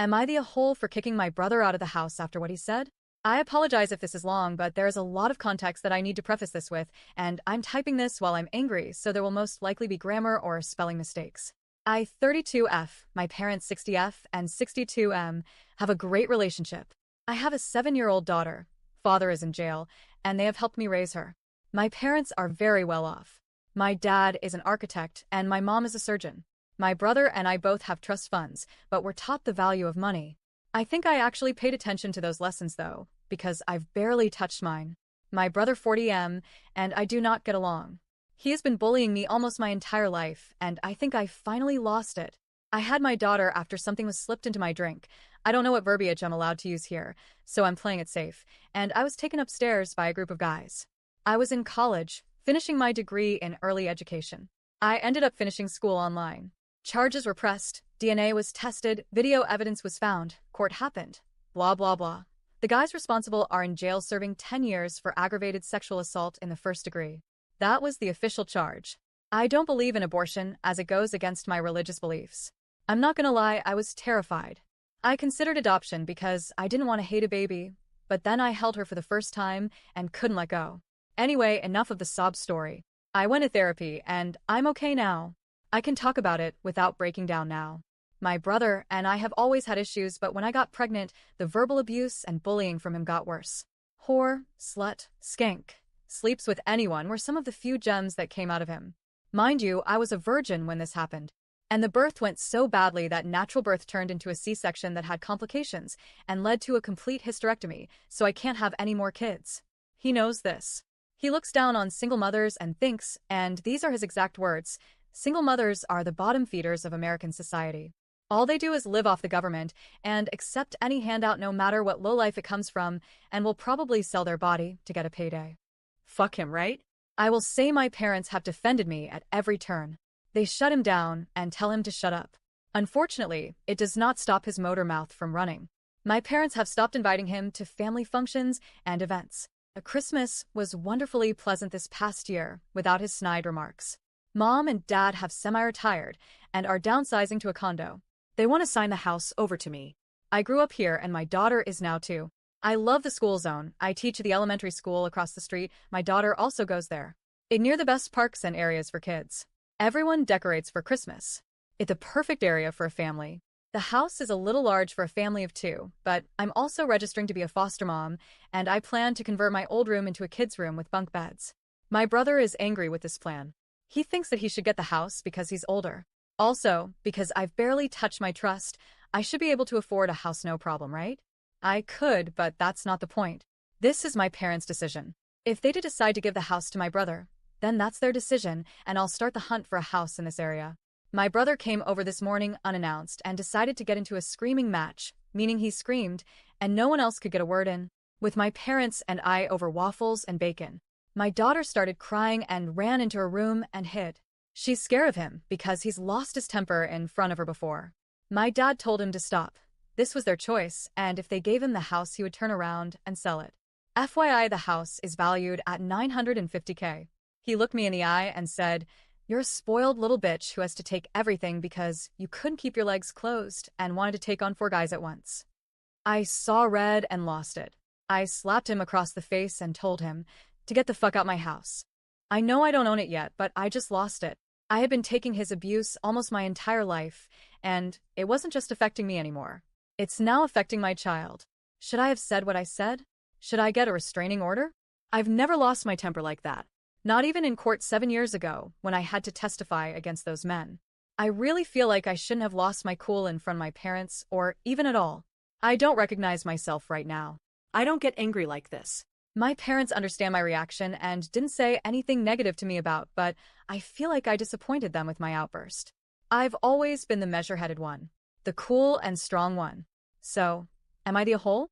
Am I the a-hole for kicking my brother out of the house after what he said? I apologize if this is long, but there is a lot of context that I need to preface this with, and I'm typing this while I'm angry, so there will most likely be grammar or spelling mistakes. I 32F, my parents 60F and 62M, have a great relationship. I have a 7-year-old daughter. Father is in jail, and they have helped me raise her. My parents are very well off. My dad is an architect, and my mom is a surgeon. My brother and I both have trust funds, but we're taught the value of money. I think I actually paid attention to those lessons, though, because I've barely touched mine. My brother 40M, and I do not get along. He has been bullying me almost my entire life, and I think I finally lost it. I had my daughter after something was slipped into my drink. I don't know what verbiage I'm allowed to use here, so I'm playing it safe, and I was taken upstairs by a group of guys. I was in college, finishing my degree in early education. I ended up finishing school online. Charges were pressed, DNA was tested, video evidence was found, court happened. Blah blah blah. The guys responsible are in jail serving 10 years for aggravated sexual assault in the first degree. That was the official charge. I don't believe in abortion as it goes against my religious beliefs. I'm not gonna lie, I was terrified. I considered adoption because I didn't want to hate a baby, but then I held her for the first time and couldn't let go. Anyway, enough of the sob story. I went to therapy and I'm okay now. I can talk about it without breaking down now. My brother and I have always had issues, but when I got pregnant, the verbal abuse and bullying from him got worse. Whore, slut, skank, sleeps with anyone were some of the few gems that came out of him. Mind you, I was a virgin when this happened. And the birth went so badly that natural birth turned into a C-section that had complications and led to a complete hysterectomy, so I can't have any more kids. He knows this. He looks down on single mothers and thinks, and these are his exact words, single mothers are the bottom feeders of American society. All they do is live off the government and accept any handout no matter what lowlife it comes from, and will probably sell their body to get a payday. Fuck him, right? I will say my parents have defended me at every turn. They shut him down and tell him to shut up. Unfortunately, it does not stop his motor mouth from running. My parents have stopped inviting him to family functions and events. A Christmas was wonderfully pleasant this past year without his snide remarks. Mom and Dad have semi-retired and are downsizing to a condo. They want to sign the house over to me. I grew up here and my daughter is now too. I love the school zone. I teach at the elementary school across the street. My daughter also goes there. It's near the best parks and areas for kids. Everyone decorates for Christmas. It's the perfect area for a family. The house is a little large for a family of 2, but I'm also registering to be a foster mom, and I plan to convert my old room into a kid's room with bunk beds. My brother is angry with this plan. He thinks that he should get the house because he's older. Also, because I've barely touched my trust, I should be able to afford a house no problem, right? I could, but that's not the point. This is my parents' decision. If they did decide to give the house to my brother, then that's their decision, and I'll start the hunt for a house in this area. My brother came over this morning unannounced and decided to get into a screaming match, meaning he screamed, and no one else could get a word in, with my parents and I over waffles and bacon. My daughter started crying and ran into her room and hid. She's scared of him because he's lost his temper in front of her before. My dad told him to stop. This was their choice, and if they gave him the house, he would turn around and sell it. FYI, the house is valued at $950K. He looked me in the eye and said, "You're a spoiled little bitch who has to take everything because you couldn't keep your legs closed and wanted to take on 4 guys at once." I saw red and lost it. I slapped him across the face and told him to get the fuck out my house. I know I don't own it yet, but I just lost it. I had been taking his abuse almost my entire life, and it wasn't just affecting me anymore. It's now affecting my child. Should I have said what I said? Should I get a restraining order? I've never lost my temper like that. Not even in court 7 years ago, when I had to testify against those men. I really feel like I shouldn't have lost my cool in front of my parents, or even at all. I don't recognize myself right now. I don't get angry like this. My parents understand my reaction and didn't say anything negative to me about, but I feel like I disappointed them with my outburst. I've always been the measure-headed one. The cool and strong one. So, am I the a-hole?